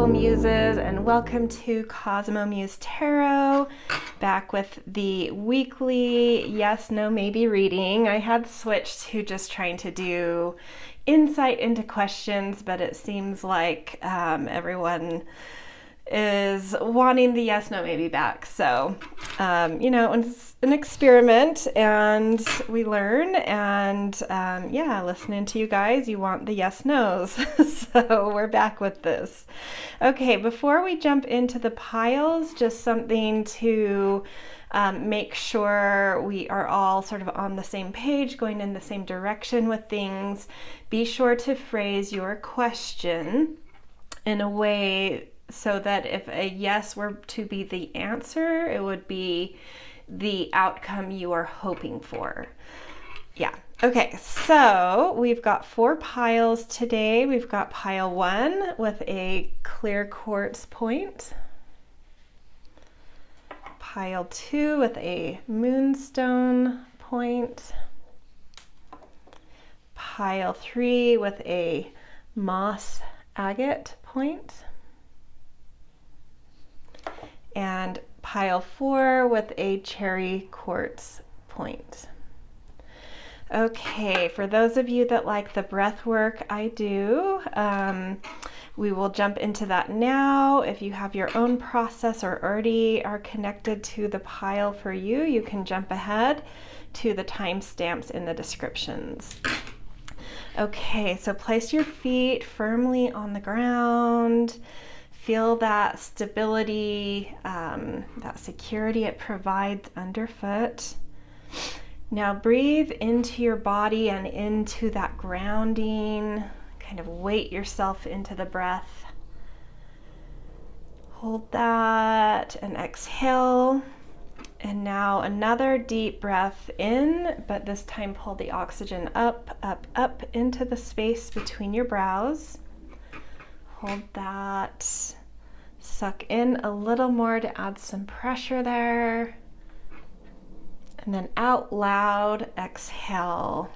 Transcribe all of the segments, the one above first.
beautiful muses, and welcome to CosmoMuse Tarot, back with the weekly yes, no, maybe reading. I had switched to just trying to do insight into questions, but it seems like everyone is wanting the yes, no, maybe back. So, it's an experiment and we learn, and listening to you guys, you want the yes, no's. So we're back with this. Okay, before we jump into the piles, just something to make sure we are all sort of on the same page, going in the same direction with things. Be sure to phrase your question in a way so that if a yes were to be the answer, it would be the outcome you are hoping for. Yeah. Okay, so we've got 4 piles today. We've got pile 1 with a clear quartz point, pile 2 with a moonstone point, pile 3 with a moss agate point, and pile 4 with a cherry quartz point. Okay, for those of you that like the breath work I do, we will jump into that now. If you have your own process or already are connected to the pile for you, you can jump ahead to the timestamps in the descriptions. Okay, so place your feet firmly on the ground. Feel that stability, that security it provides underfoot. Now breathe into your body and into that grounding. Kind of weight yourself into the breath. Hold that and exhale. And now another deep breath in, but this time pull the oxygen up, up, up into the space between your brows. Hold that. Suck in a little more to add some pressure there. And then out loud, exhale.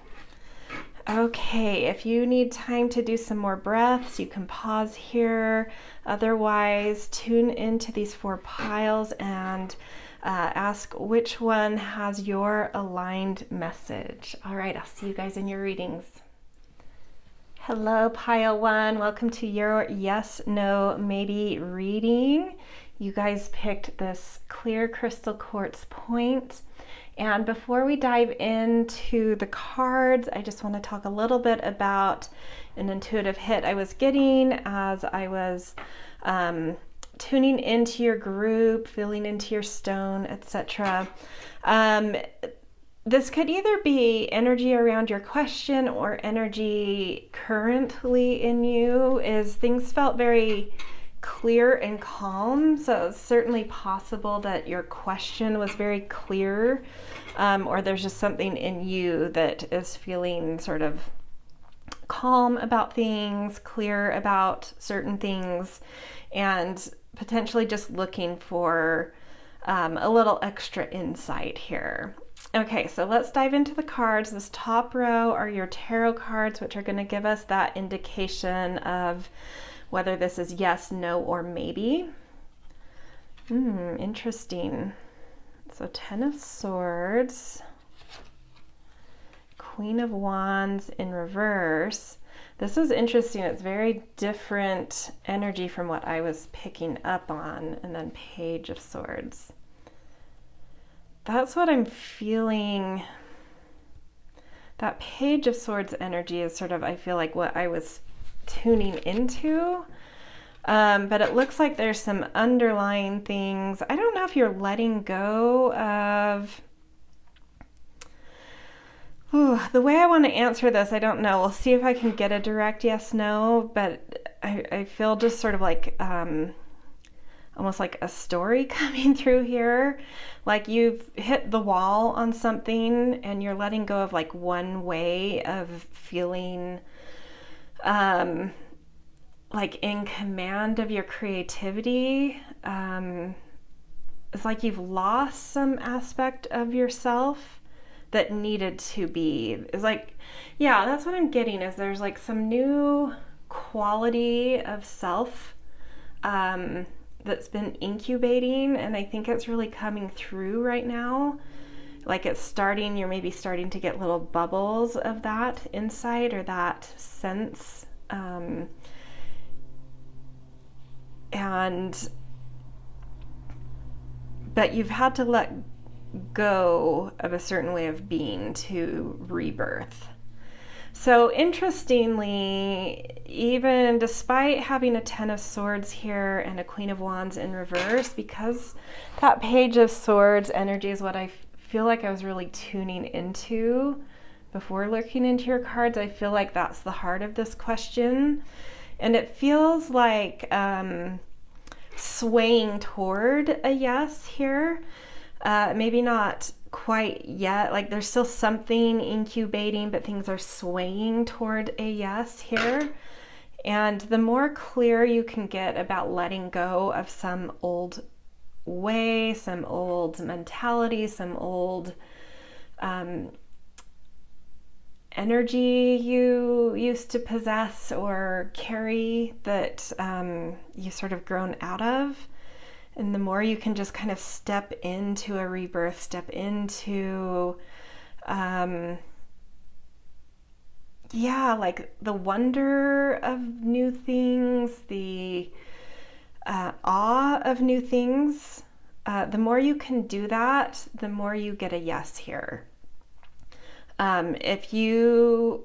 Okay, if you need time to do some more breaths, you can pause here. Otherwise, tune into these 4 piles and ask which one has your aligned message. All right, I'll see you guys in your readings. Hello, pile 1. Welcome to your yes, no, maybe reading. You guys picked this clear crystal quartz point. And before we dive into the cards, I just want to talk a little bit about an intuitive hit I was getting as I was tuning into your group, feeling into your stone, etc. This could either be energy around your question or energy currently in you. Things felt very clear and calm, so it's certainly possible that your question was very clear, or there's just something in you that is feeling sort of calm about things, clear about certain things, and potentially just looking for a little extra insight here. Okay, so let's dive into the cards. This top row are your tarot cards, which are going to give us that indication of whether this is yes, no, or maybe. Interesting. So 10 of Swords, Queen of Wands in reverse. This is interesting. It's very different energy from what I was picking up on. And then Page of Swords. That's what I'm feeling. That Page of Swords energy is sort of, I feel like, what I was tuning into. But it looks like there's some underlying things. I don't know if you're letting go of... the way I want to answer this, I don't know. We'll see if I can get a direct yes, no, but I feel just sort of like... almost like a story coming through here. Like you've hit the wall on something and you're letting go of like one way of feeling like in command of your creativity. It's like you've lost some aspect of yourself that needed to be. It's like, yeah, that's what I'm getting, is there's like some new quality of self that's been incubating, and I think it's really coming through right now. Like it's starting, you're maybe starting to get little bubbles of that insight or that sense. But you've had to let go of a certain way of being to rebirth. So interestingly, even despite having a 10 of Swords here and a Queen of Wands in reverse, because that Page of Swords energy is what I feel like I was really tuning into before looking into your cards, I feel like that's the heart of this question. And it feels like swaying toward a yes here. Maybe not quite yet, like there's still something incubating, but things are swaying toward a yes here. And the more clear you can get about letting go of some old way, some old mentality, some old energy you used to possess or carry that you've sort of grown out of, and the more you can just kind of step into a rebirth, step into like the wonder of new things, the awe of new things, the more you can do that, the more you get a yes here. If you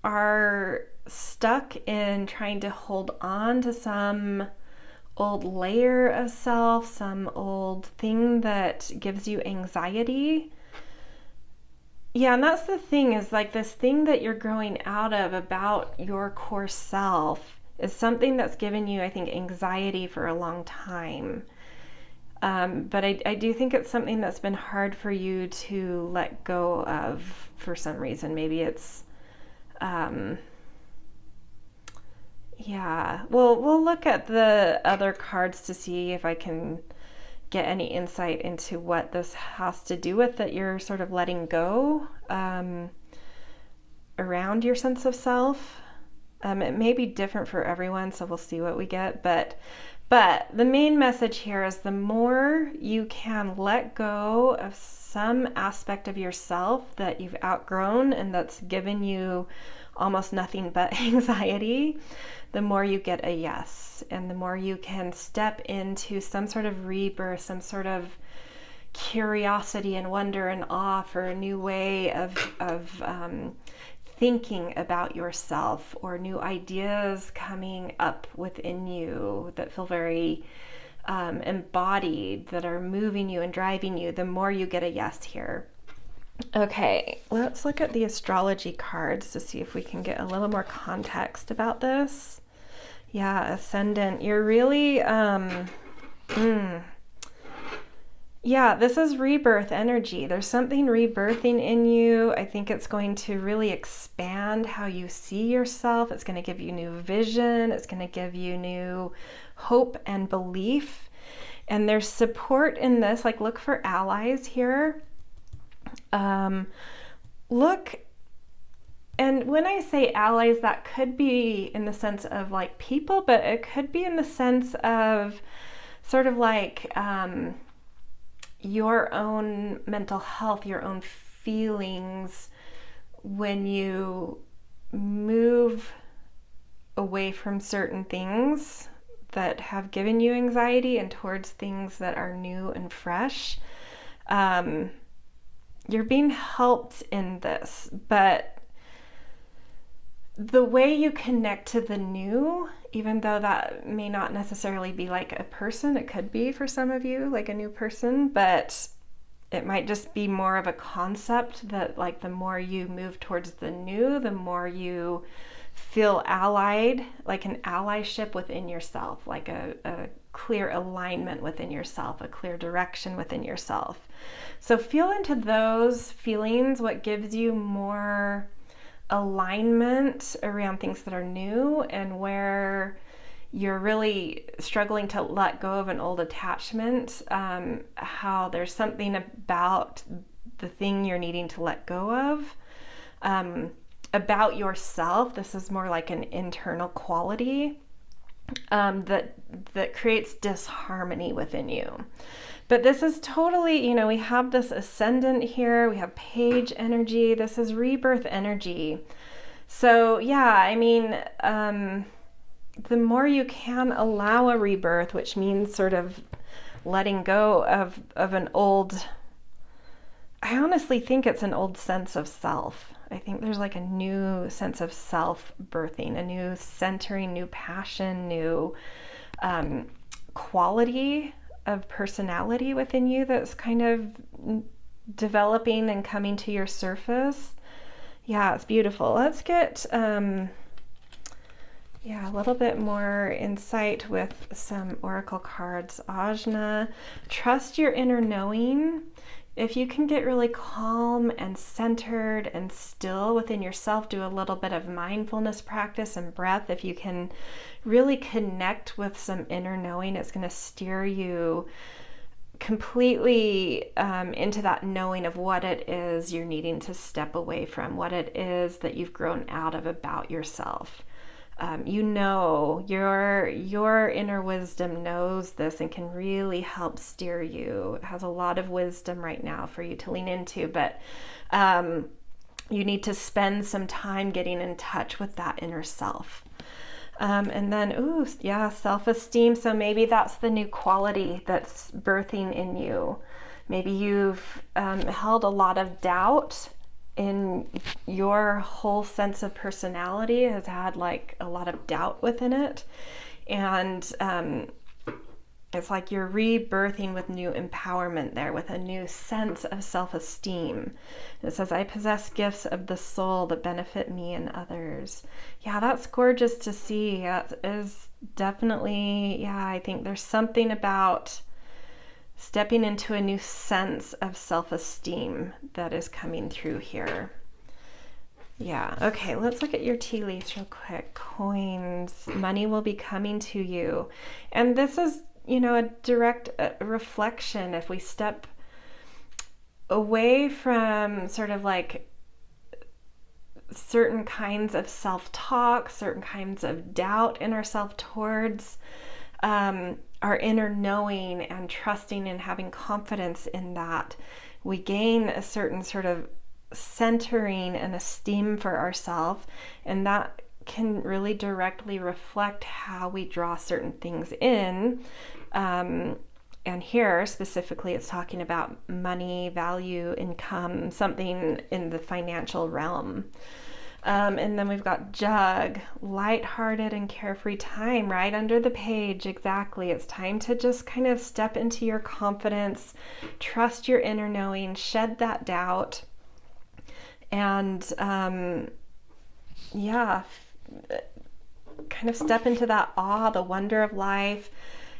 are stuck in trying to hold on to some old layer of self, some old thing that gives you anxiety, and that's the thing, is like this thing that you're growing out of about your core self is something that's given you, I think, anxiety for a long time. But I do think it's something that's been hard for you to let go of for some reason. Maybe it's, we'll look at the other cards to see if I can get any insight into what this has to do with, that you're sort of letting go around your sense of self. It may be different for everyone, so we'll see what we get. But the main message here is the more you can let go of some aspect of yourself that you've outgrown and that's given you almost nothing but anxiety, the more you get a yes, and the more you can step into some sort of rebirth, some sort of curiosity and wonder and awe for a new way of thinking about yourself, or new ideas coming up within you that feel very embodied, that are moving you and driving you, the more you get a yes here. Okay, let's look at the astrology cards to see if we can get a little more context about this. Yeah, ascendant, you're really this is rebirth energy. There's something rebirthing in you. I think it's going to really expand how you see yourself. It's going to give you new vision. It's going to give you new hope and belief. And there's support in this. Like, look for allies here. Look, and when I say allies, that could be in the sense of like people, but it could be in the sense of sort of like your own mental health, your own feelings, when you move away from certain things that have given you anxiety and towards things that are new and fresh. You're being helped in this, but the way you connect to the new, even though that may not necessarily be like a person, it could be for some of you like a new person, but it might just be more of a concept that like the more you move towards the new, the more you feel allied, like an allyship within yourself, like a clear alignment within yourself, a clear direction within yourself. So feel into those feelings, what gives you more alignment around things that are new, and where you're really struggling to let go of an old attachment, how there's something about the thing you're needing to let go of. About yourself, this is more like an internal quality. that creates disharmony within you. But this is totally, you know, we have this ascendant here, we have page energy, this is rebirth energy. So yeah, I mean, the more you can allow a rebirth, which means sort of letting go of an old, I honestly think it's an old sense of self. I think there's like a new sense of self birthing, a new centering, new passion, new quality of personality within you that's kind of developing and coming to your surface. Yeah, it's beautiful. Let's get a little bit more insight with some oracle cards. Ajna, trust your inner knowing. If you can get really calm and centered and still within yourself, do a little bit of mindfulness practice and breath. If you can really connect with some inner knowing, it's going to steer you completely into that knowing of what it is you're needing to step away from, what it is that you've grown out of about yourself. You know, your inner wisdom knows this and can really help steer you. It has a lot of wisdom right now for you to lean into, but you need to spend some time getting in touch with that inner self. And then, self-esteem. So maybe that's the new quality that's birthing in you. Maybe you've held a lot of doubt in your whole sense of personality, has had like a lot of doubt within it. And it's like you're rebirthing with new empowerment there, with a new sense of self-esteem. It says, I possess gifts of the soul that benefit me and others. Yeah, that's gorgeous to see. That is definitely, I think there's something about stepping into a new sense of self-esteem that is coming through here. Yeah, okay, let's look at your tea leaves real quick. Coins, money will be coming to you. And this is, you know, a direct reflection. If we step away from sort of like certain kinds of self-talk, certain kinds of doubt in ourselves towards our inner knowing and trusting and having confidence in that, we gain a certain sort of centering and esteem for ourselves, and that can really directly reflect how we draw certain things in. And here specifically it's talking about money, value, income, something in the financial realm. And then we've got jug, lighthearted and carefree time right under the page. Exactly. It's time to just kind of step into your confidence, trust your inner knowing, shed that doubt, and kind of step into that awe, the wonder of life,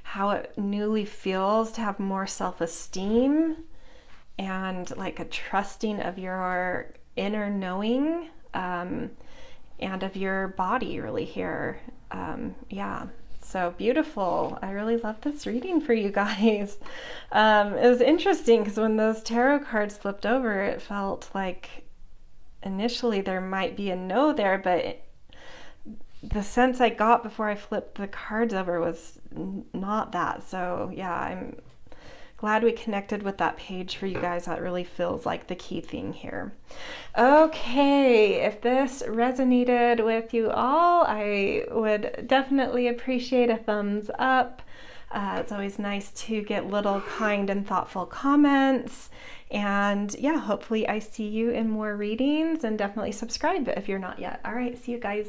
how it newly feels to have more self-esteem and like a trusting of your inner knowing. And of your body really here. So beautiful. I really love this reading for you guys. It was interesting because when those tarot cards flipped over, it felt like initially there might be a no there, but the sense I got before I flipped the cards over was not that. So yeah, I'm glad we connected with that page for you guys. That really feels like the key thing here. Okay, if this resonated with you all, I would definitely appreciate a thumbs up. It's always nice to get little kind and thoughtful comments. And yeah, hopefully I see you in more readings, and definitely subscribe if you're not yet. All right, see you guys.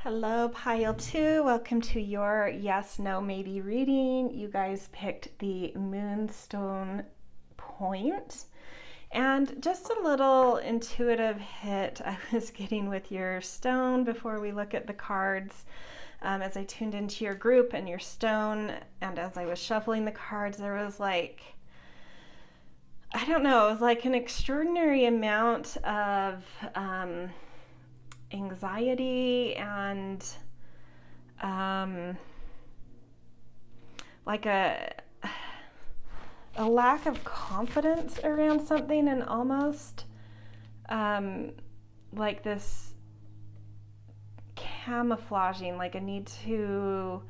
Hello, Pile 2. Welcome to your yes, no, maybe reading. You guys picked the Moonstone point. And just a little intuitive hit I was getting with your stone before we look at the cards. As I tuned into your group and your stone, and as I was shuffling the cards, there was like, I don't know, it was like an extraordinary amount of anxiety and like a lack of confidence around something, and almost like this camouflaging, like a need to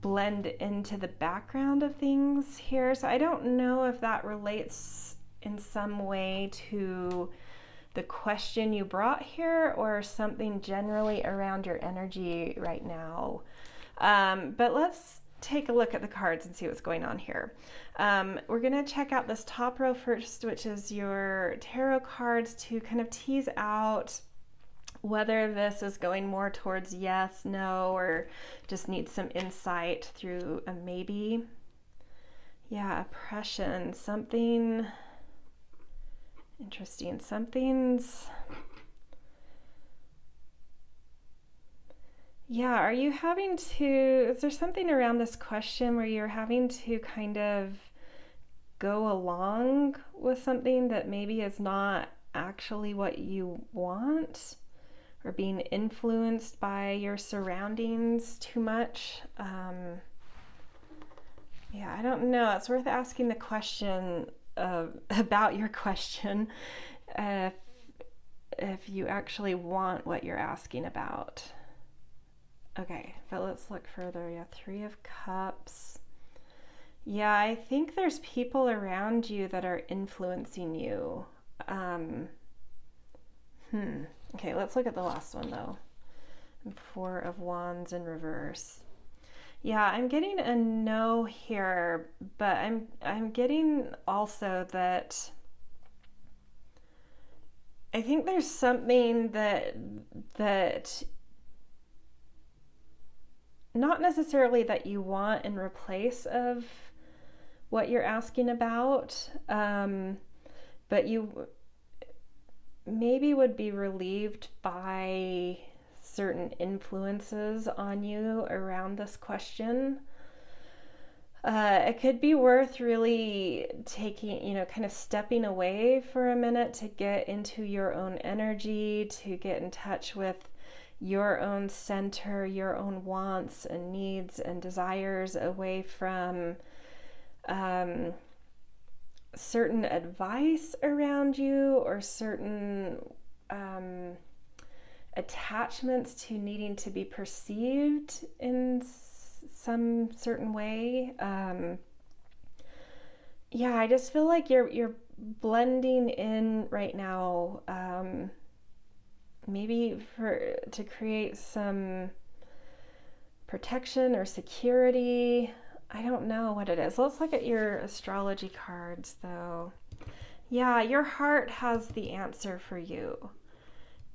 blend into the background of things here. So I don't know if that relates in some way to the question you brought here or something generally around your energy right now. But let's take a look at the cards and see what's going on here. We're going to check out this top row first, which is your tarot cards, to kind of tease out whether this is going more towards yes, no, or just needs some insight through a maybe. Yeah, oppression, something interesting. Yeah, are you having to, is there something around this question where you're having to kind of go along with something that maybe is not actually what you want, or being influenced by your surroundings too much? Yeah, I don't know. It's worth asking the question about your question, if you actually want what you're asking about. Okay, but let's look further. Yeah, 3 of Cups. Yeah, I think there's people around you that are influencing you. Okay, let's look at the last one though. 4 of Wands in reverse. Yeah, I'm getting a no here, but I'm getting also that I think there's something that not necessarily that you want in replace of what you're asking about, but you maybe would be relieved by certain influences on you around this question. It could be worth really taking, kind of stepping away for a minute to get into your own energy, to get in touch with your own center, your own wants and needs and desires, away from certain advice around you or certain attachments to needing to be perceived in some certain way. Yeah, I just feel like you're blending in right now, maybe to create some protection or security. I don't know what it is. Let's look at your astrology cards though. Yeah, your heart has the answer for you.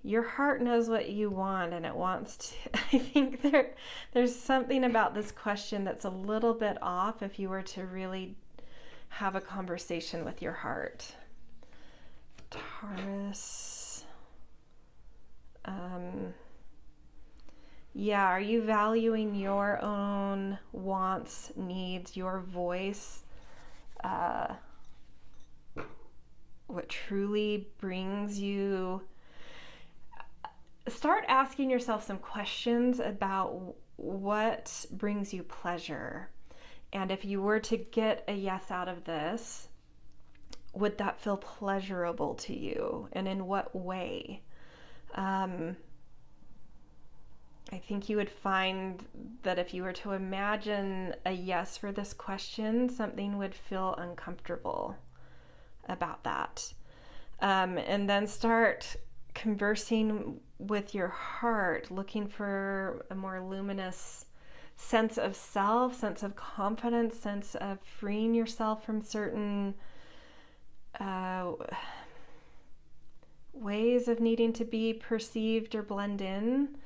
Your heart knows what you want, and it wants to. I think there's something about this question that's a little bit off if you were to really have a conversation with your heart. Taurus. Yeah, are you valuing your own wants, needs, your voice? What truly brings you? Start asking yourself some questions about what brings you pleasure. And if you were to get a yes out of this, would that feel pleasurable to you? And in what way? I think you would find that if you were to imagine a yes for this question, something would feel uncomfortable about that. And then start conversing with your heart, looking for a more luminous sense of self, sense of confidence, sense of freeing yourself from certain ways of needing to be perceived or blend in.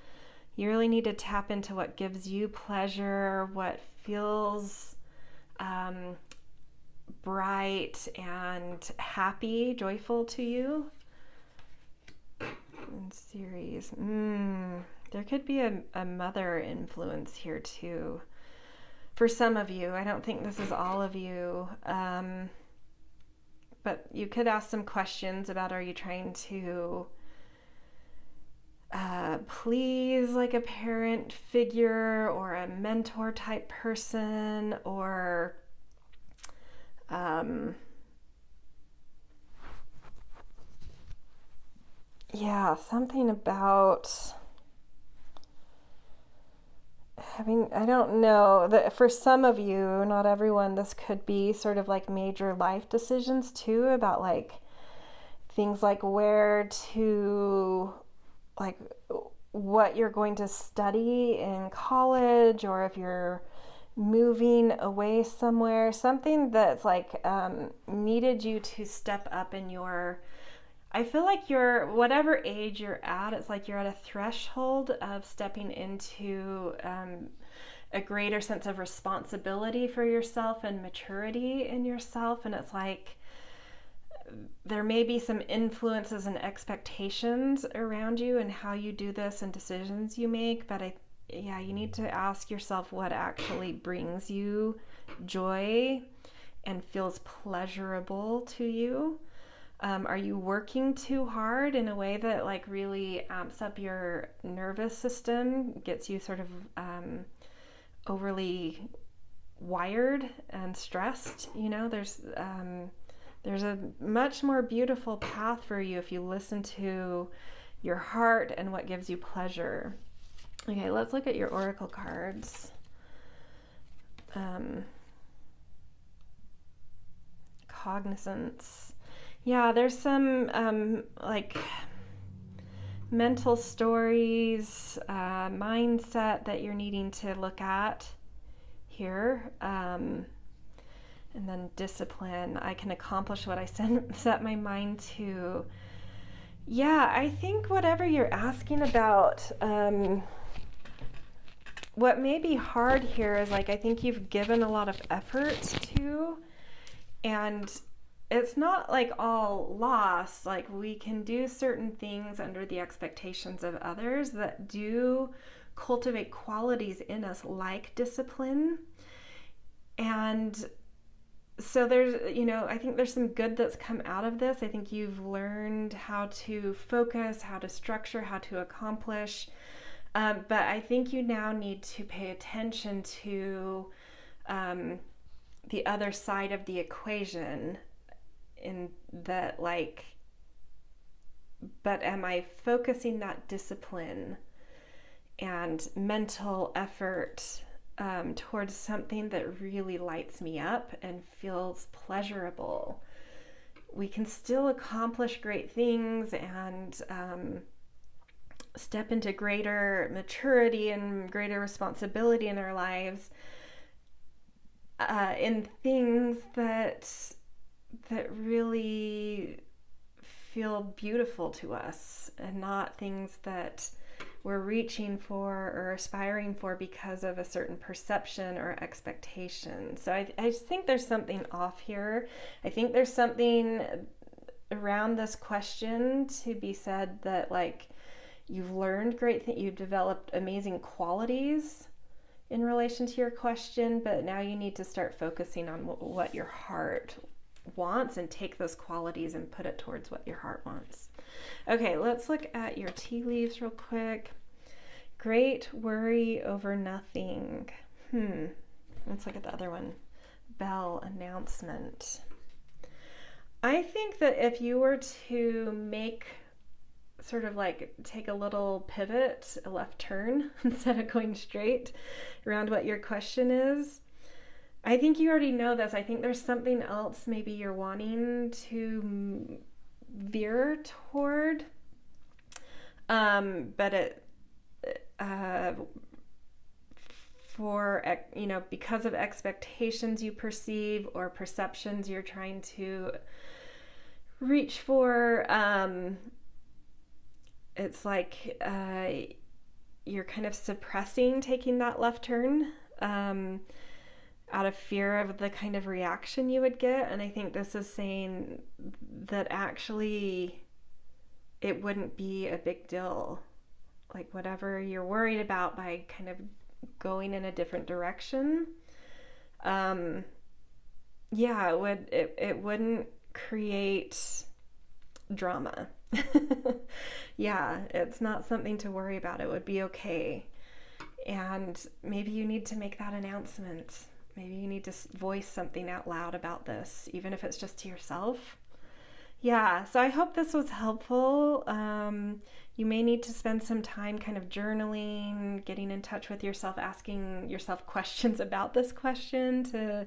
You really need to tap into what gives you pleasure, what feels bright and happy, joyful to you. Series. There could be a mother influence here too. For some of you, I don't think this is all of you, but you could ask some questions about, are you trying to please like a parent figure or a mentor type person, or yeah, something about I mean, I don't know that for some of you, not everyone, this could be sort of like major life decisions too, about like things like where to, like what you're going to study in college, or if you're moving away somewhere, something that's like needed you to step up in your, I feel like you're, whatever age you're at, it's like you're at a threshold of stepping into a greater sense of responsibility for yourself and maturity in yourself. And it's like there may be some influences and expectations around you and how you do this and decisions you make, but you need to ask yourself what actually brings you joy and feels pleasurable to you. Are you working too hard in a way that like really amps up your nervous system, gets you sort of overly wired and stressed? You know, there's a much more beautiful path for you if you listen to your heart and what gives you pleasure. Okay, let's look at your oracle cards. Cognizance. Yeah, there's some like mental stories, mindset that you're needing to look at here. And then discipline. I can accomplish what I set my mind to. Yeah, I think whatever you're asking about, what may be hard here is like, I think you've given a lot of effort to, and it's not like all lost. Like we can do certain things under the expectations of others that do cultivate qualities in us like discipline. And so there's, you know, I think there's some good that's come out of this. I think you've learned how to focus, how to structure, how to accomplish. But I think you now need to pay attention to the other side of the equation, in that like, but am I focusing that discipline and mental effort towards something that really lights me up and feels pleasurable? We can still accomplish great things and step into greater maturity and greater responsibility in our lives in things that really feel beautiful to us, and not things that we're reaching for or aspiring for because of a certain perception or expectation. So I just think there's something off here. I think there's something around this question to be said, that like you've learned great things, you've developed amazing qualities in relation to your question, but now you need to start focusing on what your heart wants and take those qualities and put it towards what your heart wants. Okay, let's look at your tea leaves real quick. Great worry over nothing. Let's look at the other one. Bell, announcement. I think that if you were to make sort of like take a little pivot, a left turn, instead of going straight around what your question is, I think you already know this. I think there's something else maybe you're wanting to veer toward, but it for, you know, because of expectations you perceive or perceptions you're trying to reach for, it's like you're kind of suppressing taking that left turn out of fear of the kind of reaction you would get. And I think this is saying that actually it wouldn't be a big deal. Like whatever you're worried about by kind of going in a different direction, it wouldn't create drama. Yeah, it's not something to worry about. It would be okay. And maybe you need to make that announcement. Maybe you need to voice something out loud about this, even if it's just to yourself. Yeah, so I hope this was helpful. You may need to spend some time kind of journaling, getting in touch with yourself, asking yourself questions about this question to,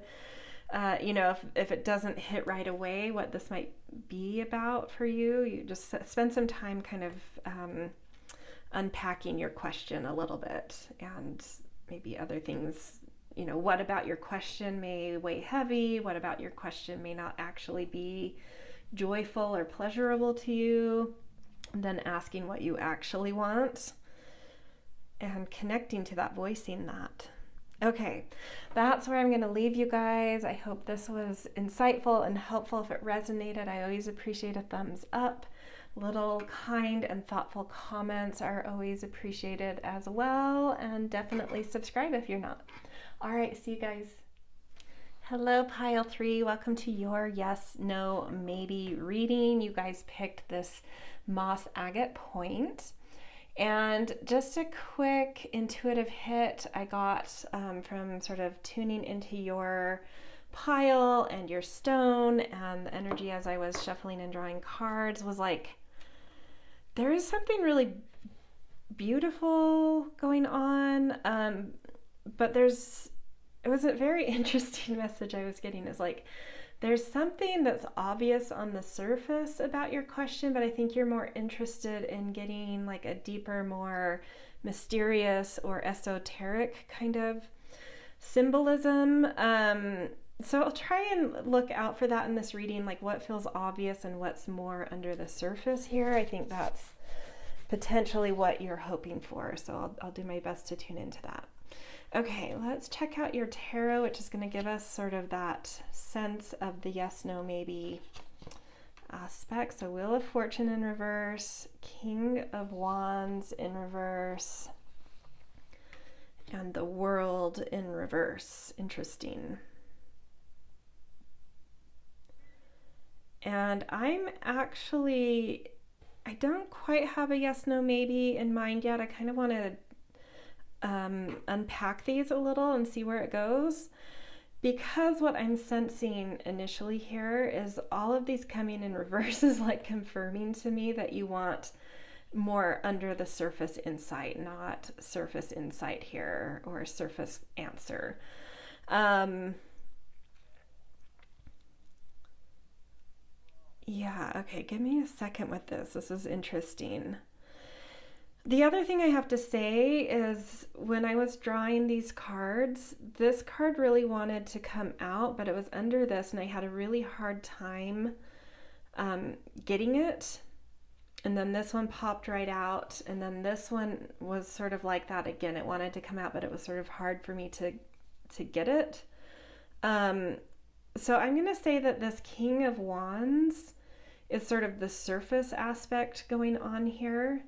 if it doesn't hit right away what this might be about for you, you just spend some time kind of unpacking your question a little bit, and maybe other things. What about your question may weigh heavy? What about your question may not actually be joyful or pleasurable to you? And then asking what you actually want and connecting to that, voicing that. Okay, that's where I'm going to leave you guys. I hope this was insightful and helpful. If it resonated, I always appreciate a thumbs up. Little kind and thoughtful comments are always appreciated as well. And definitely subscribe if you're not. All right, see you guys. Hello, Pile 3. Welcome to your yes, no, maybe reading. You guys picked this Moss Agate point. And just a quick intuitive hit I got from sort of tuning into your pile and your stone, and the energy as I was shuffling and drawing cards was like, there is something really beautiful going on, but it was a very interesting message I was getting. Is like, there's something that's obvious on the surface about your question, but I think you're more interested in getting like a deeper, more mysterious or esoteric kind of symbolism. So I'll try and look out for that in this reading, like what feels obvious and what's more under the surface here. I think that's potentially what you're hoping for. So I'll do my best to tune into that. Okay, let's check out your tarot, which is going to give us sort of that sense of the yes, no, maybe aspect. So Wheel of Fortune in reverse, King of Wands in reverse, and the World in reverse. Interesting. And I don't quite have a yes, no, maybe in mind yet. I kind of want to unpack these a little and see where it goes, because what I'm sensing initially here is all of these coming in reverse is like confirming to me that you want more under the surface insight, not surface insight here or a surface answer. Yeah, okay, give me a second with this. This is interesting. The other thing I have to say is when I was drawing these cards, this card really wanted to come out, but it was under this, and I had a really hard time getting it. And then this one popped right out, and then this one was sort of like that again. It wanted to come out, but it was sort of hard for me to get it. So I'm going to say that this King of Wands is sort of the surface aspect going on here.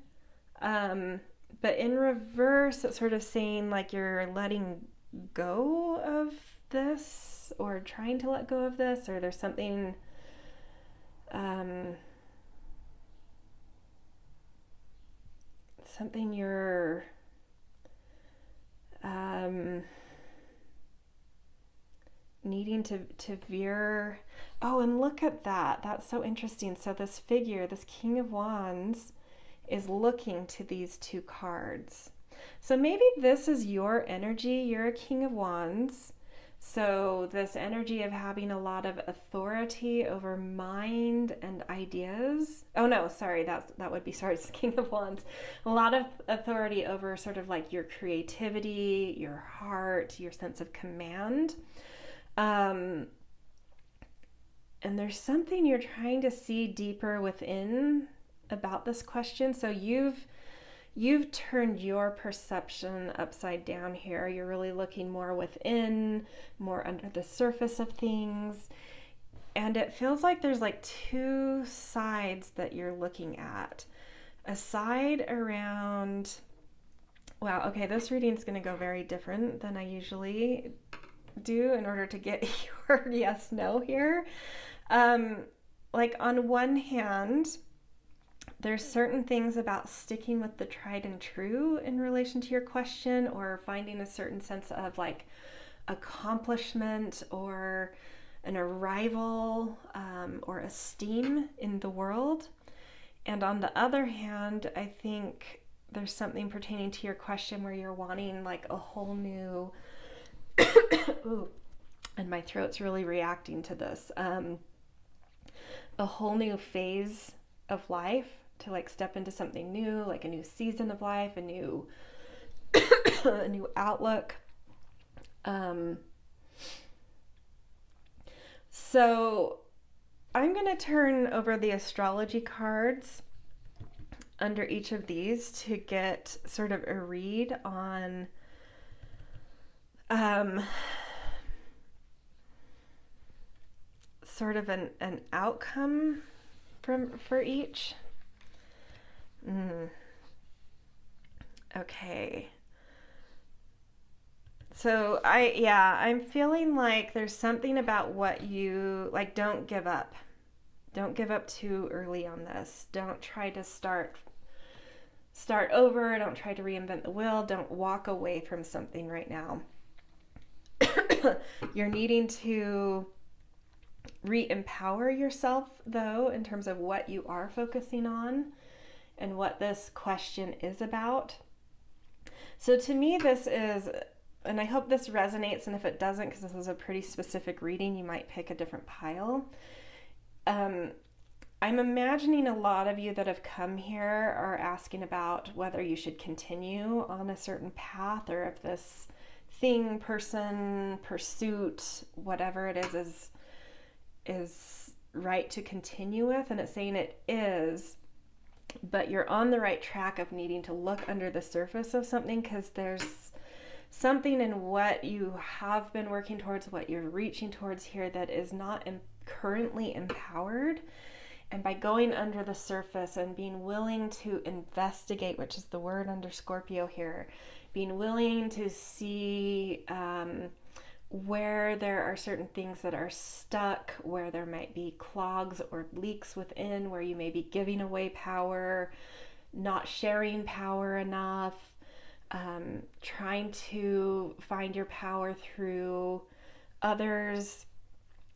But in reverse, it's sort of saying like you're letting go of this or trying to let go of this, or there's something something you're needing to veer. Oh, and look at that. That's so interesting. So this figure, this King of Wands, is looking to these two cards. So maybe this is your energy. You're a King of Wands. So this energy of having a lot of authority over mind and ideas. Oh no, sorry, that would be, sorry, it's King of Wands. A lot of authority over sort of like your creativity, your heart, your sense of command. And there's something you're trying to see deeper within about this question. So you've turned your perception upside down here. You're really looking more within, more under the surface of things. And it feels like there's like two sides that you're looking at. A side around, wow, okay, this reading is going to go very different than I usually do in order to get your yes, no here. Like on one hand, there's certain things about sticking with the tried and true in relation to your question, or finding a certain sense of like accomplishment or an arrival or esteem in the world. And on the other hand, I think there's something pertaining to your question where you're wanting like a whole new, ooh, and my throat's really reacting to this, a whole new phase of life, to like step into something new, like a new season of life, a new a new outlook. So I'm going to turn over the astrology cards under each of these to get sort of a read on sort of an outcome for each. Okay. So I'm feeling like there's something about what you like. Don't give up. Don't give up too early on this. Don't try to start over. Don't try to reinvent the wheel. Don't walk away from something right now. You're needing to re-empower yourself, though, in terms of what you are focusing on and what this question is about. So to me, this is, and I hope this resonates, and if it doesn't, because this is a pretty specific reading, you might pick a different pile. I'm imagining a lot of you that have come here are asking about whether you should continue on a certain path, or if this thing, person, pursuit, whatever it is right to continue with. And it's saying it is, but you're on the right track of needing to look under the surface of something, because there's something in what you have been working towards, what you're reaching towards here, that is not currently empowered. And by going under the surface and being willing to investigate, which is the word under Scorpio here, being willing to see where there are certain things that are stuck, where there might be clogs or leaks within, where you may be giving away power, not sharing power enough, trying to find your power through others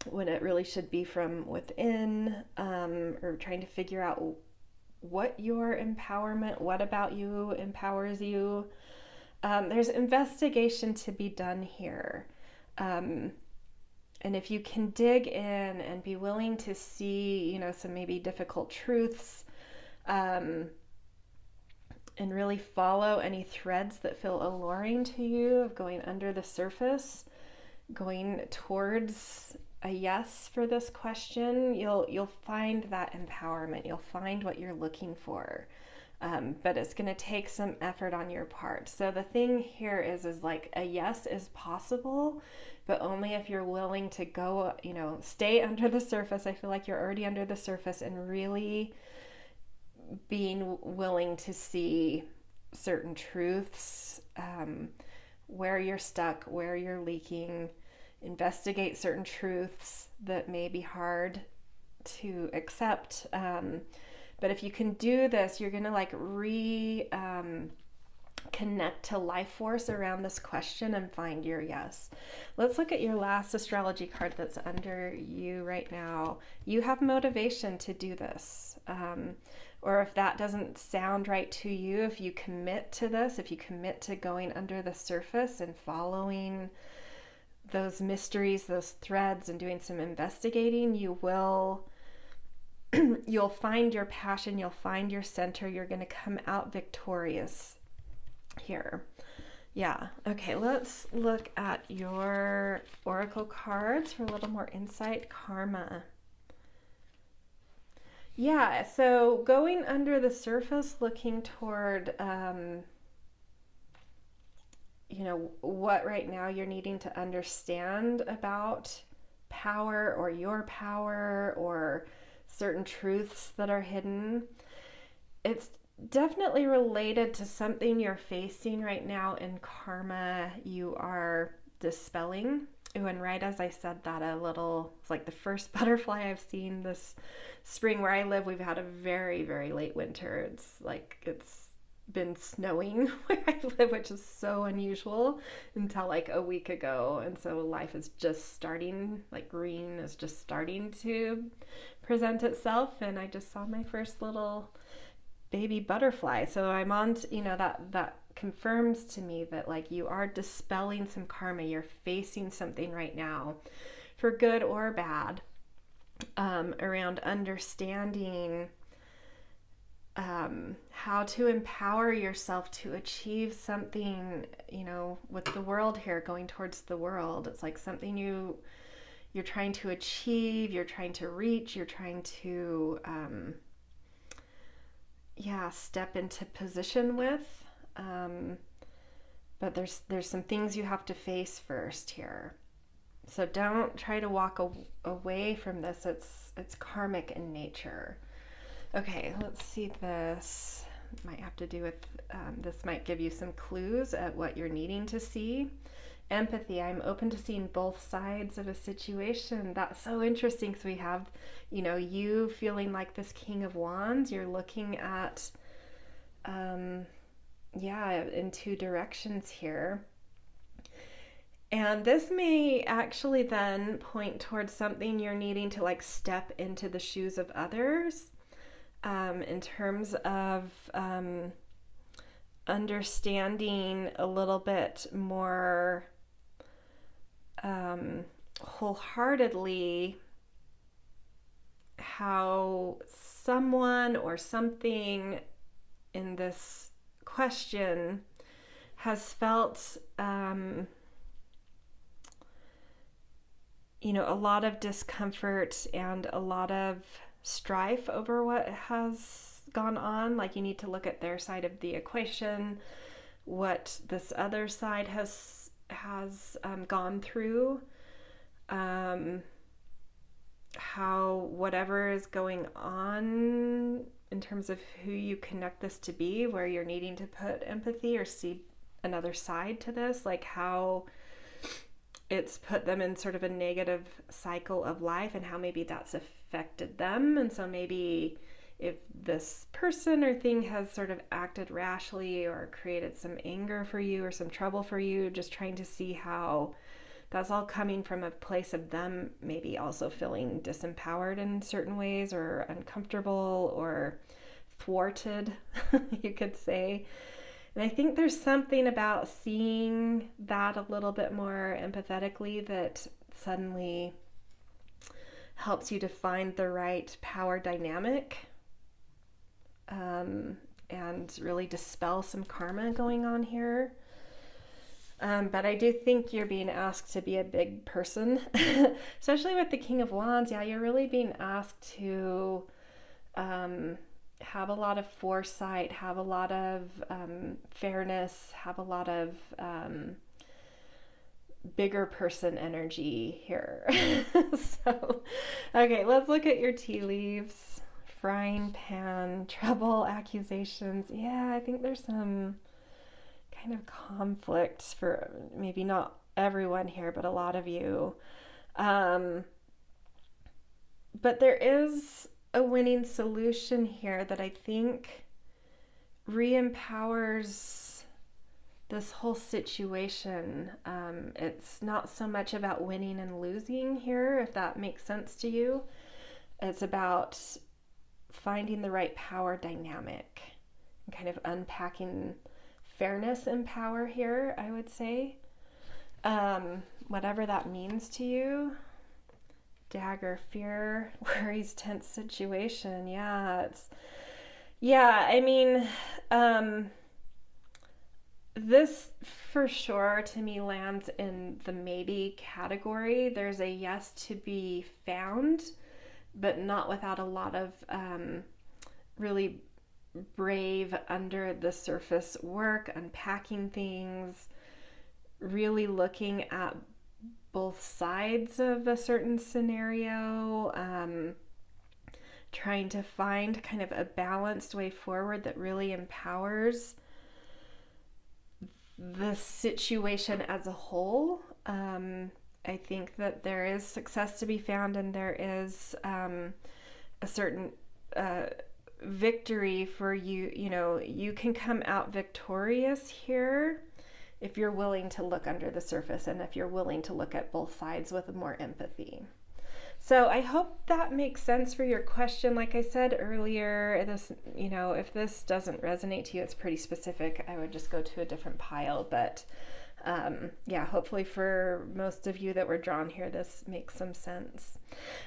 when it really should be from within, or trying to figure out what your empowerment, what about you empowers you. There's investigation to be done here. And if you can dig in and be willing to see, some maybe difficult truths, and really follow any threads that feel alluring to you of going under the surface, going towards a yes for this question, you'll find that empowerment. You'll find what you're looking for. But it's going to take some effort on your part. So the thing here is like a yes is possible, but only if you're willing to go, stay under the surface. I feel like you're already under the surface, and really being willing to see certain truths, where you're stuck, where you're leaking, investigate certain truths that may be hard to accept. But if you can do this, you're going to connect to life force around this question and find your yes. Let's look at your last astrology card that's under you right now. You have motivation to do this. Or if that doesn't sound right to you, if you commit to this, if you commit to going under the surface and following those mysteries, those threads, and doing some investigating, you'll find your passion, you'll find your center, you're going to come out victorious here. Yeah. Okay, let's look at your oracle cards for a little more insight. Karma. Yeah, so going under the surface, looking toward, what right now you're needing to understand about power, or your power, or certain truths that are hidden. It's definitely related to something you're facing right now in karma you are dispelling. Ooh, and right as I said that, it's like the first butterfly I've seen this spring. Where I live, we've had a very, very late winter. It's been snowing where I live, which is so unusual, until like a week ago. And so life is just starting, like green is just starting to present itself. And I just saw my first little baby butterfly. So I'm on, that confirms to me that like you are dispelling some karma. You're facing something right now, for good or bad, around understanding how to empower yourself to achieve something, with the world here, going towards the world. It's like something you're trying to achieve, you're trying to reach, you're trying to step into position with. But there's some things you have to face first here. So don't try to walk away from this. It's karmic in nature. Okay, let's see this. Might have to do with, this might give you some clues at what you're needing to see. Empathy. I'm open to seeing both sides of a situation. That's so interesting. So we have, you feeling like this King of Wands. You're looking at, in two directions here. And this may actually then point towards something you're needing to like step into the shoes of others. In terms of understanding a little bit more wholeheartedly how someone or something in this question has felt a lot of discomfort and a lot of strife over what has gone on. Like you need to look at their side of the equation, what this other side has gone through, how whatever is going on in terms of who you connect this to be, where you're needing to put empathy or see another side to this, like how it's put them in sort of a negative cycle of life and how maybe that's affected them. And so maybe if this person or thing has sort of acted rashly or created some anger for you or some trouble for you, just trying to see how that's all coming from a place of them maybe also feeling disempowered in certain ways, or uncomfortable or thwarted, you could say. And I think there's something about seeing that a little bit more empathetically that suddenly helps you to find the right power dynamic, and really dispel some karma going on here. But I do think you're being asked to be a big person, especially with the King of Wands. Yeah, you're really being asked to have a lot of foresight, have a lot of fairness, have a lot of bigger person energy here. So, okay, let's look at your tea leaves. Frying pan, trouble, accusations. Yeah, I think there's some kind of conflict for maybe not everyone here, but a lot of you. But there is a winning solution here that I think re-empowers this whole situation. It's not so much about winning and losing here, if that makes sense to you. It's about finding the right power dynamic and kind of unpacking fairness and power here, I would say. Whatever that means to you. Dagger, fear, worries, tense situation. This for sure to me lands in the maybe category. There's a yes to be found, but not without a lot of really brave under the surface work, unpacking things, really looking at both sides of a certain scenario, trying to find kind of a balanced way forward that really empowers the situation as a whole. I think that there is success to be found, and there is a certain victory for you. You know, you can come out victorious here if you're willing to look under the surface and if you're willing to look at both sides with more empathy. So I hope that makes sense for your question. Like I said earlier, this, you know, if this doesn't resonate to you, it's pretty specific. I would just go to a different pile. But yeah, hopefully for most of you that were drawn here, this makes some sense.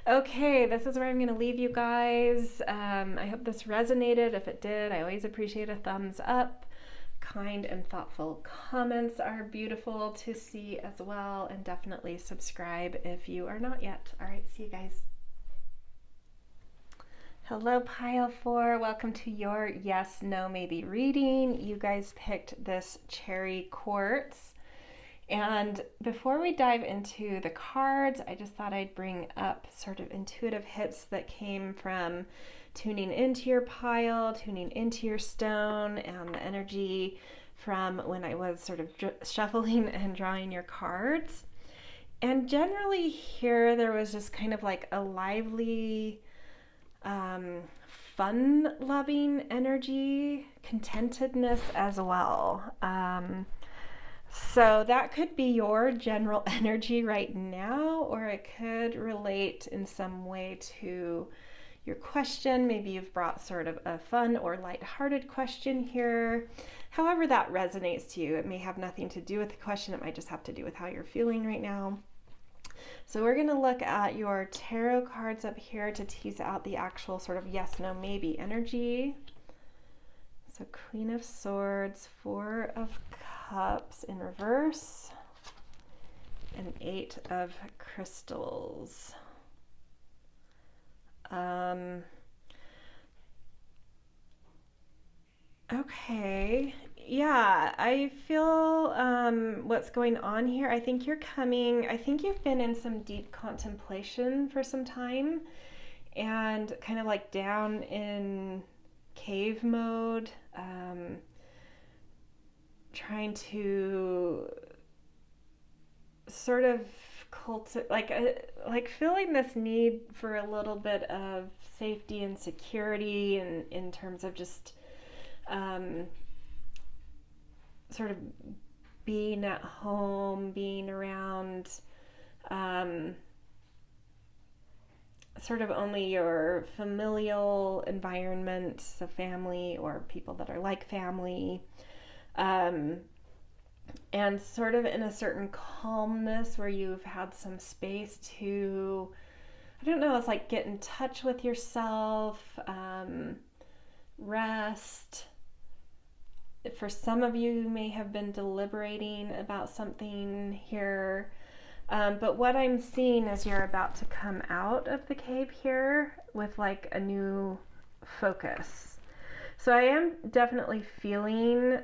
Okay, this is where I'm going to leave you guys. I hope this resonated. If it did, I always appreciate a thumbs up. Kind and thoughtful comments are beautiful to see as well, and definitely subscribe if you are not yet. All right, see you guys. Hello, pile 4. Welcome to your yes, no, maybe reading. You guys picked this cherry quartz. And before we dive into the cards, I just thought I'd bring up sort of intuitive hits that came from tuning into your pile, tuning into your stone, and the energy from when I was sort of shuffling and drawing your cards. And generally here there was just kind of like a lively, fun-loving energy, contentedness as well. So that could be your general energy right now, or it could relate in some way to your question. Maybe you've brought sort of a fun or lighthearted question here. However that resonates to you, it may have nothing to do with the question. It might just have to do with how you're feeling right now. So we're going to look at your tarot cards up here to tease out the actual sort of yes, no, maybe energy. So Queen of Swords, 4 of Cups in reverse, and 8 of Crystals. Okay, yeah, I feel what's going on here. I think you've been in some deep contemplation for some time and kind of like down in cave mode, trying to sort of like feeling this need for a little bit of safety and security, and in terms of just sort of being at home, being around sort of only your familial environment, so family or people that are like family, and sort of in a certain calmness where you've had some space to, I don't know, it's like get in touch with yourself, rest. For some of you, you may have been deliberating about something here. But what I'm seeing is you're about to come out of the cave here with like a new focus. So I am definitely feeling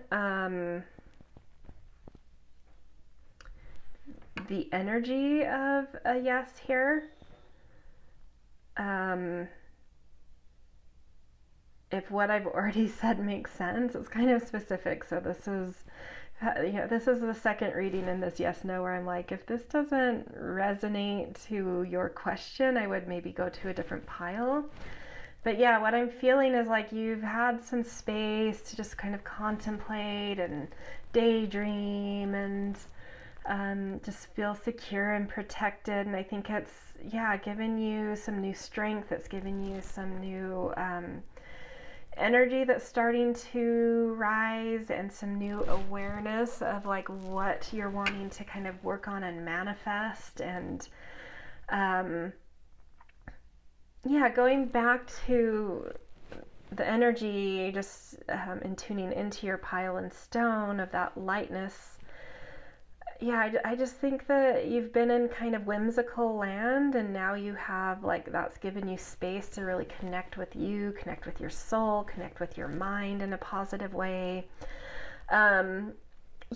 the energy of a yes here. If what I've already said makes sense, it's kind of specific. So this is the second reading in this yes no where I'm like, if this doesn't resonate to your question, I would maybe go to a different pile. But yeah, what I'm feeling is like you've had some space to just kind of contemplate and daydream and just feel secure and protected. And I think it's, given you some new strength. It's given you some new energy that's starting to rise, and some new awareness of like what you're wanting to kind of work on and manifest. And going back to the energy, just in tuning into your pile and stone of that lightness. I just think that you've been in kind of whimsical land, and now you have like, that's given you space to really connect with you, connect with your soul, connect with your mind in a positive way. And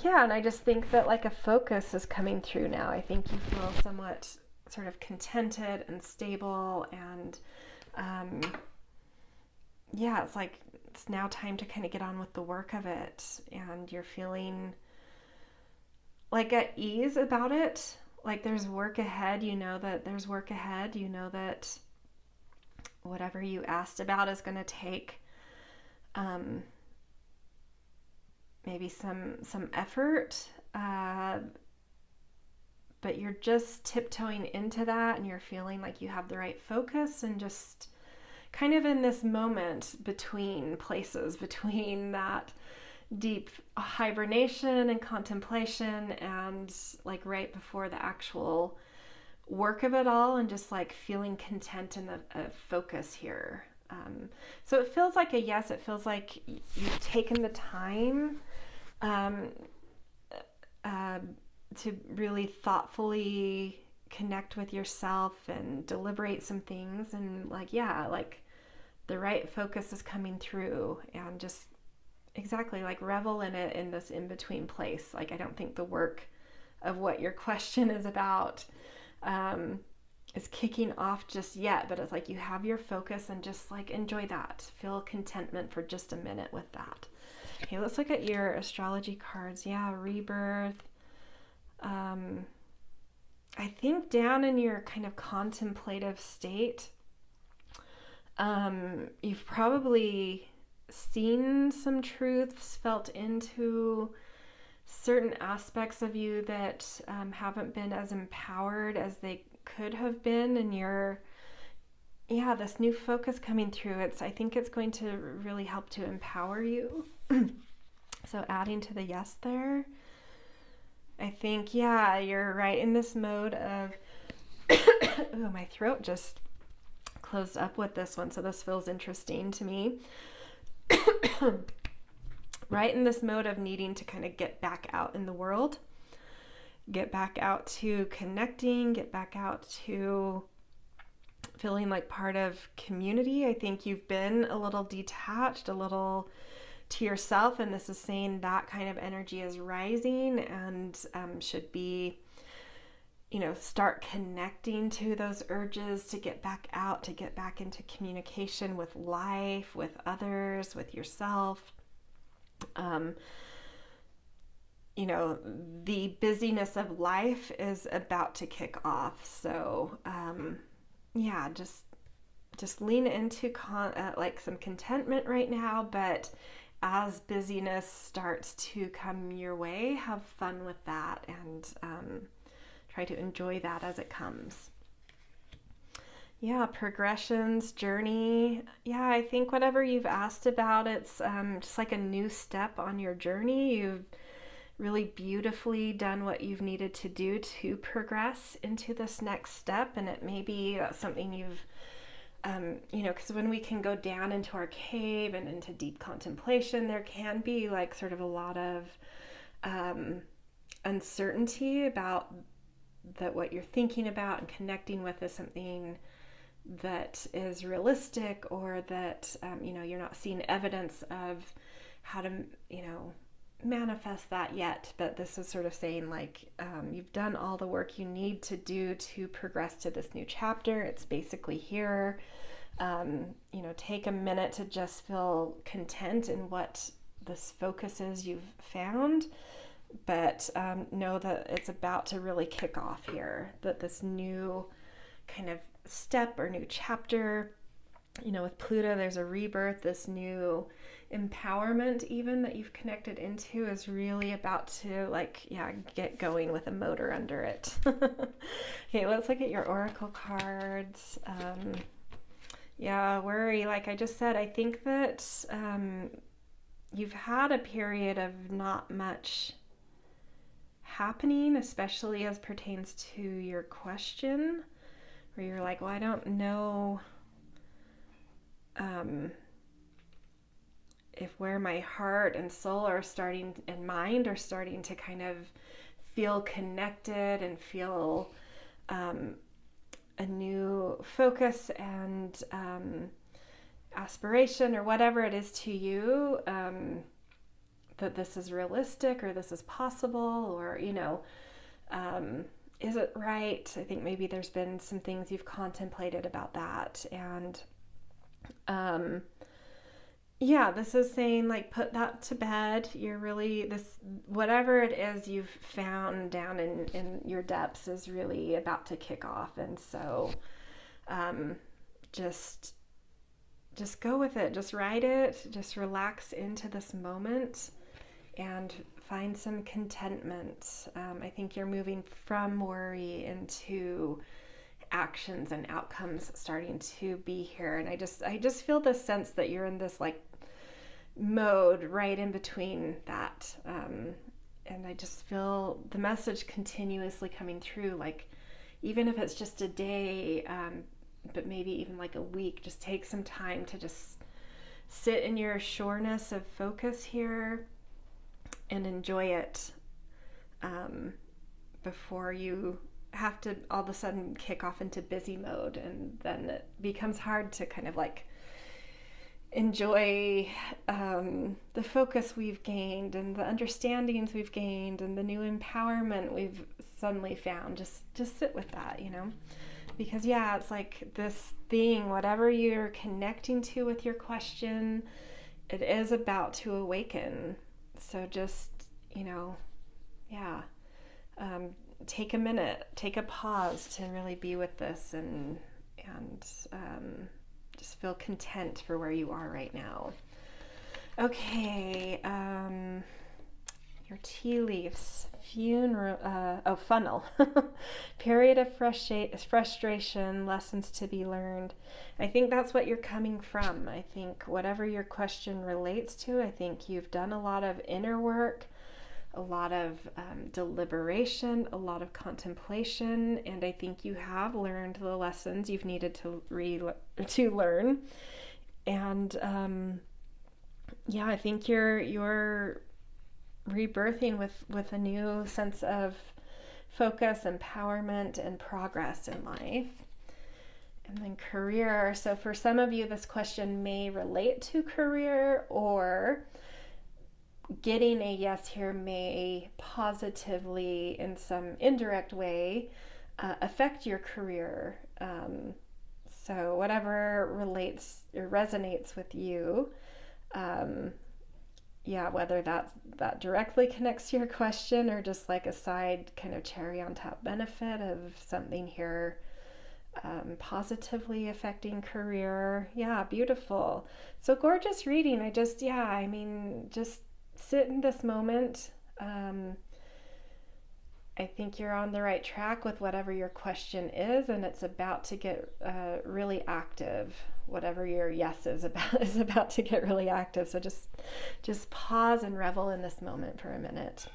I just think that like a focus is coming through now. I think you feel somewhat sort of contented and stable, and it's like it's now time to kind of get on with the work of it, and you're feeling like at ease about it. Like there's work ahead. You know that there's work ahead. You know that whatever you asked about is going to take maybe some effort, but you're just tiptoeing into that, and you're feeling like you have the right focus, and just kind of in this moment between places, between that deep hibernation and contemplation and like right before the actual work of it all, and just like feeling content in the focus here. So it feels like a yes. It feels like you've taken the time to really thoughtfully connect with yourself and deliberate some things, and like, yeah, like the right focus is coming through, and just exactly like revel in it in this in-between place. Like, I don't think the work of what your question is about is kicking off just yet, but it's like you have your focus, and just like enjoy that. Feel contentment for just a minute with that. Okay, let's look at your astrology cards. Yeah, rebirth. I think down in your kind of contemplative state, you've probably seen some truths, felt into certain aspects of you that haven't been as empowered as they could have been, and this new focus coming through, I think it's going to really help to empower you. So adding to the yes there, I think, yeah, you're right in this mode of oh, my throat just closed up with this one, so this feels interesting to me. Right in this mode of needing to kind of get back out in the world, get back out to connecting, get back out to feeling like part of community. I think you've been a little detached, a little to yourself, and this is saying that kind of energy is rising, and should be, start connecting to those urges to get back out, to get back into communication with life, with others, with yourself. The busyness of life is about to kick off. So, just lean into like some contentment right now, but as busyness starts to come your way, have fun with that, and try to enjoy that as it comes. Yeah, progressions, journey. Yeah, I think whatever you've asked about, it's just like a new step on your journey. You've really beautifully done what you've needed to do to progress into this next step, and it may be something you've because when we can go down into our cave and into deep contemplation, there can be like sort of a lot of uncertainty about that what you're thinking about and connecting with is something that is realistic, or that you're not seeing evidence of how to manifest that yet. But this is sort of saying like you've done all the work you need to do to progress to this new chapter. It's basically here. Take a minute to just feel content in what this focus is you've found, but know that it's about to really kick off here, that this new kind of step or new chapter, with Pluto, there's a rebirth. This new empowerment even that you've connected into is really about to get going with a motor under it. Okay, let's look at your oracle cards. Worry, like I just said, I think that you've had a period of not much happening, especially as pertains to your question, where you're like, well, I don't know if where my heart and soul are starting, and mind are starting to kind of feel connected and feel a new focus and aspiration, or whatever it is to you, that this is realistic, or this is possible, or is it right? I think maybe there's been some things you've contemplated about that, and this is saying like put that to bed. You're really, this whatever it is you've found down in your depths is really about to kick off, and so just just go with it, just ride it, just relax into this moment and find some contentment. I think you're moving from worry into actions and outcomes starting to be here. And I just feel this sense that you're in this like mode right in between that. And I just feel the message continuously coming through, like even if it's just a day, but maybe even like a week, just take some time to just sit in your sureness of focus here and enjoy it, before you have to all of a sudden kick off into busy mode, and then it becomes hard to kind of like enjoy the focus we've gained and the understandings we've gained and the new empowerment we've suddenly found. Just sit with that, you know, because yeah, it's like this thing, whatever you're connecting to with your question, it is about to awaken. So just, you know, yeah, take a minute, take a pause to really be with this, and just feel content for where you are right now. Okay, your tea leaves, funnel. Period of frustration, lessons to be learned. I think that's what you're coming from. I think whatever your question relates to, I think you've done a lot of inner work, a lot of deliberation, a lot of contemplation, and I think you have learned the lessons you've needed to learn. And yeah, I think you're rebirthing with a new sense of focus, empowerment, and progress in life. And then career. So for some of you, this question may relate to career, or getting a yes here may positively, in some indirect way, affect your career. So whatever relates or resonates with you, yeah, whether that directly connects to your question or just like a side kind of cherry on top benefit of something here positively affecting career. Yeah, beautiful. So gorgeous reading. Just sit in this moment. I think you're on the right track with whatever your question is, and it's about to get really active. Whatever your yes is about to get really active. So just pause and revel in this moment for a minute.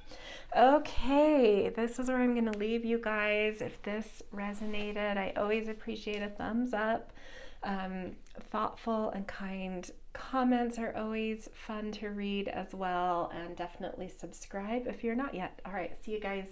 Okay, this is where I'm going to leave you guys. If this resonated, I always appreciate a thumbs up. Thoughtful and kind comments are always fun to read as well, and definitely subscribe if you're not yet. All right, see you guys